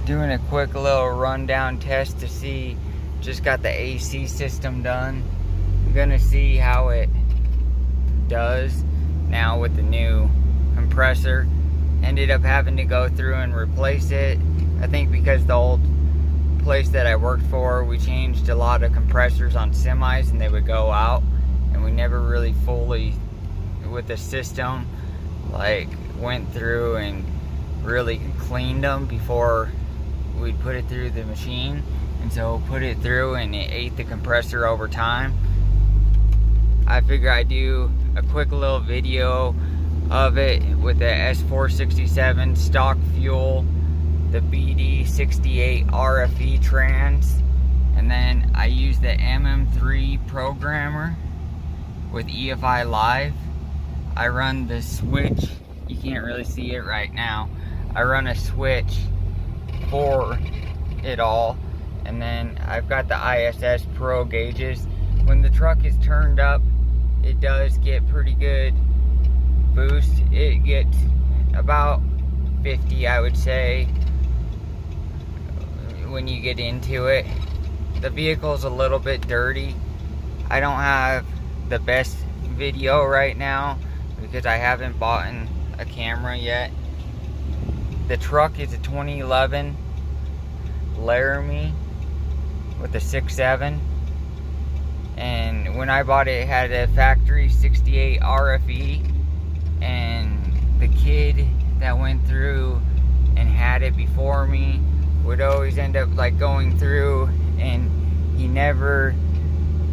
Doing a quick little rundown test to see, just got the AC system done. I'm gonna see how it does now with the new compressor. Ended up having to go through and replace it. I think because the old place that I worked for, we changed a lot of compressors on semis and they would go out, and we never really fully, with the system, like went through and really cleaned them before we'd put it through the machine. And so put it through and it ate the compressor over time. I figure I'd do a quick little video of it with the S467 stock fuel, the BD68 RFE trans, and then I use the MM3 programmer with EFI Live. I run the switch, you can't really see it right now, I run a switch for it all, and then I've got the ISS Pro gauges. When the truck is turned up, it does get pretty good boost. It gets about 50, I would say, when you get into it. The vehicle's a little bit dirty. I don't have the best video right now because I haven't bought a camera yet. The truck is a 2011 Laramie with a 6.7, and when I bought it, it had a factory 68 RFE, and the kid that went through and had it before me would always end up like going through, and he never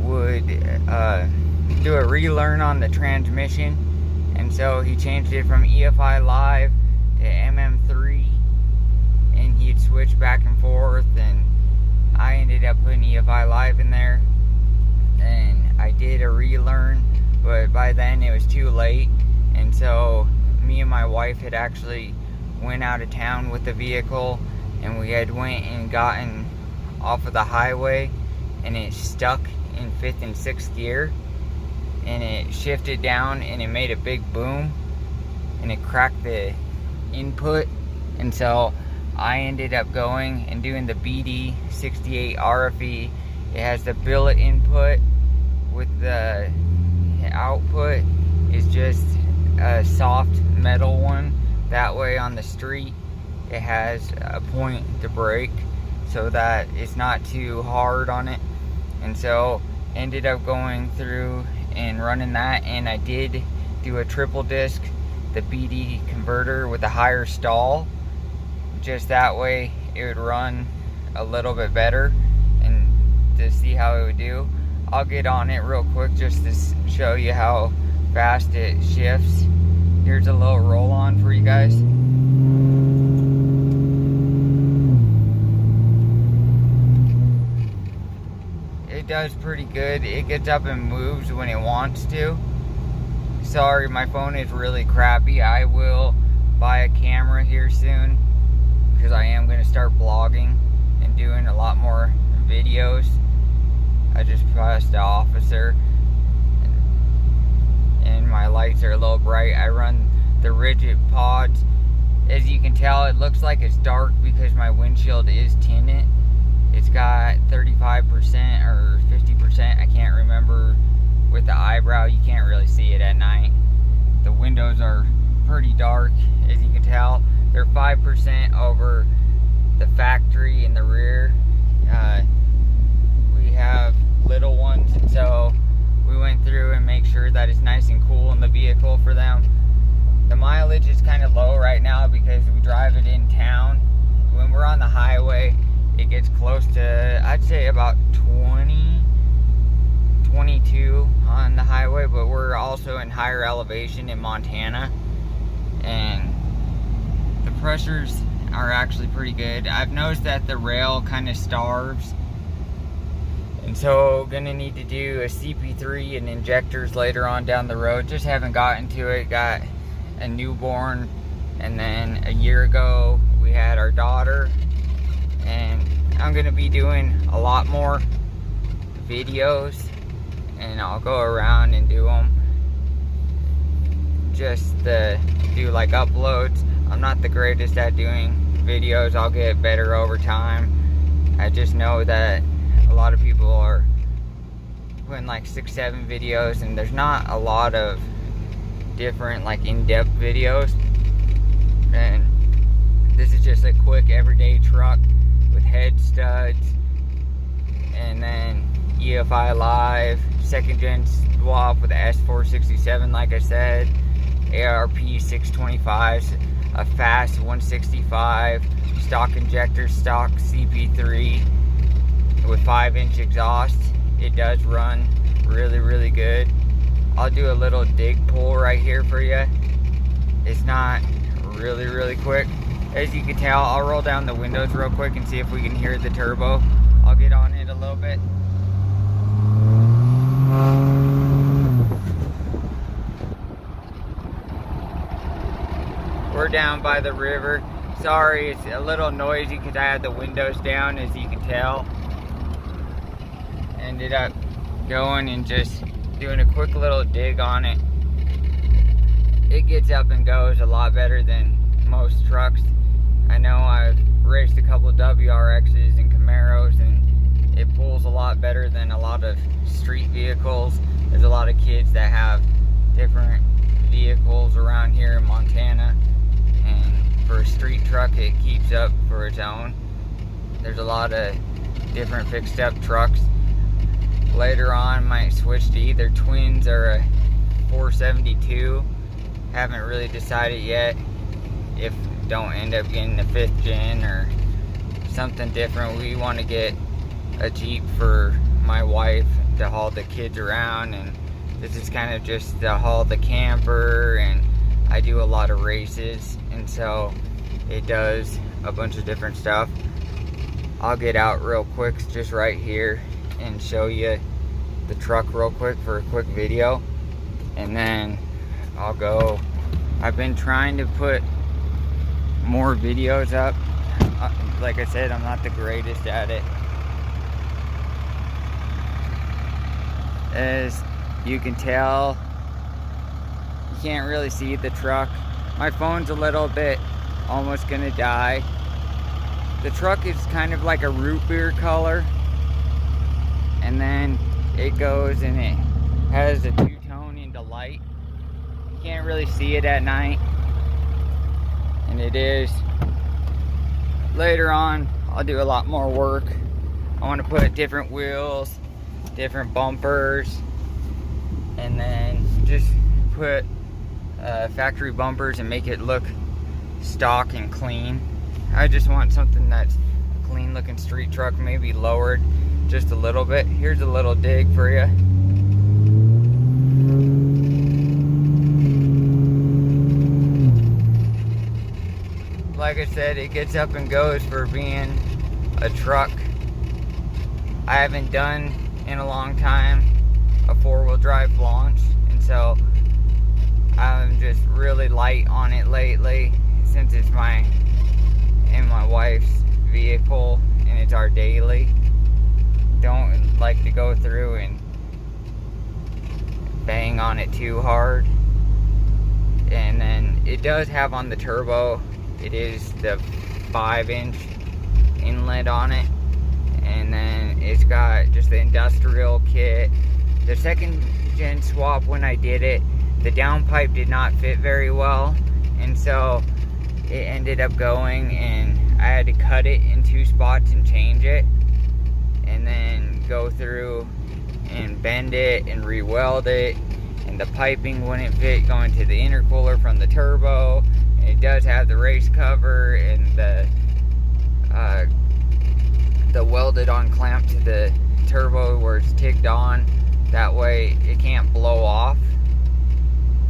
would do a relearn on the transmission, and so he changed it from EFI Live to MM3, and he'd switch back and forth, and I ended up putting EFI Live in there, and I did a relearn, but by then it was too late. And so me and my wife had actually went out of town with the vehicle, and we had went and gotten off of the highway, and it stuck in 5th and 6th gear, and it shifted down and it made a big boom, and it cracked the input. And so I ended up going and doing the BD68 RFE. It has the billet input with the output is just a soft metal one. That way on the street it has a point to brake so that it's not too hard on it. And so ended up going through and running that, and I did do a triple disc, the BD converter with a higher stall, just that way it would run a little bit better, and to see how it would do. I'll get on it real quick just to show you how fast it shifts. Here's a little roll on for you guys. It does pretty good. It gets up and moves when it wants to. Sorry, my phone is really crappy. I will buy a camera here soon because I am going to start vlogging and doing a lot more videos. I just passed the officer, and my lights are a little bright. I run the rigid pods. As you can tell, it looks like it's dark because my windshield is tinted. It's got 35% or 50%, I can't remember. With the eyebrow, you can't really see it at night. The windows are pretty dark, as you can tell. They're 5% over the factory in the rear. We have little ones, and so we went through and make sure that it's nice and cool in the vehicle for them. The mileage is kind of low right now because we drive it in town. When we're on the highway, it gets close to, I'd say about 20, 22 on the highway, but we're also in higher elevation in Montana, and the pressures are actually pretty good. I've noticed that the rail kind of starves, and so gonna need to do a CP3 and injectors later on down the road. Just haven't gotten to it. Got a newborn, and then a year ago we had our daughter, and I'm gonna be doing a lot more videos, and I'll go around and do them just to do like uploads. I'm not the greatest at doing videos. I'll get better over time. I just know that a lot of people are putting like 6-7 videos, and there's not a lot of different like in-depth videos. And this is just a quick everyday truck with head studs, and then EFI Live, second gen swap with the S467, like I said, ARP 625s, a Fass 165, stock injector, stock CP3 with 5-inch exhaust. It does run really good. I'll do a little dig pull right here for you. It's not really quick. As you can tell, I'll roll down the windows real quick and see if we can hear the turbo. I'll get on it a little bit. We're down by the river. Sorry, it's a little noisy because I had the windows down, as you can tell. Ended up going and just doing a quick little dig on it. It gets up and goes a lot better than most trucks. I know I've raced a couple of WRXs and Camaros, and it pulls a lot better than a lot of street vehicles. There's a lot of kids that have different vehicles around here in Montana, and for a street truck it keeps up for its own. There's a lot of different fixed up trucks. Later on might switch to either twins or a 472. Haven't really decided yet. If don't end up getting a 5th gen or something different, we want to get a Jeep for my wife to haul the kids around, and this is kind of just to haul the camper, and I do a lot of races, and so it does a bunch of different stuff. I'll get out real quick just right here and show you the truck real quick for a quick video, and then I'll go. I've been trying to put more videos up. Like I said, I'm not the greatest at it. As you can tell, you can't really see the truck. My phone's a little bit almost gonna die. The truck is kind of like a root beer color, and then it goes and it has a two-tone into light. You can't really see it at night, and it is. Later on, I'll do a lot more work. I want to put different wheels, different bumpers, and then just put factory bumpers and make it look stock and clean. I just want something that's a clean looking street truck, maybe lowered just a little bit. Here's a little dig for you. Like I said, it gets up and goes for being a truck. I haven't done in a long time a 4-wheel drive launch, and so I'm just really light on it lately, since it's my wife's vehicle and it's our daily. Don't like to go through and bang on it too hard. And then it does have on the turbo, it is the 5-inch inlet on it, and then it's got just the industrial kit. The second gen swap, when I did it, the downpipe did not fit very well, and so it ended up going, and I had to cut it in 2 spots and change it, and then go through and bend it and re-weld it, and the piping wouldn't fit going to the intercooler from the turbo. And it does have the race cover and the welded on clamp to the turbo where it's ticked on, that way it can't blow off,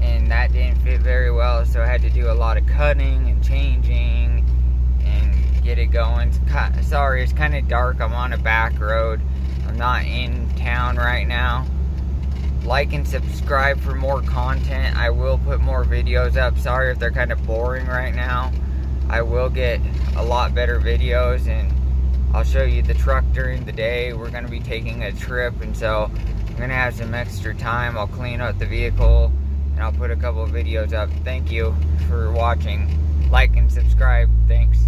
and that didn't fit very well, so I had to do a lot of cutting and changing and get it going. Sorry, it's kind of dark. I'm on a back road. I'm not in town right now. Like and subscribe for more content. I will put more videos up. Sorry if they're kind of boring right now. I will get a lot better videos, and I'll show you the truck during the day. We're going to be taking a trip, and so I'm going to have some extra time. I'll clean up the vehicle, and I'll put a couple of videos up. Thank you for watching. Like and subscribe. Thanks.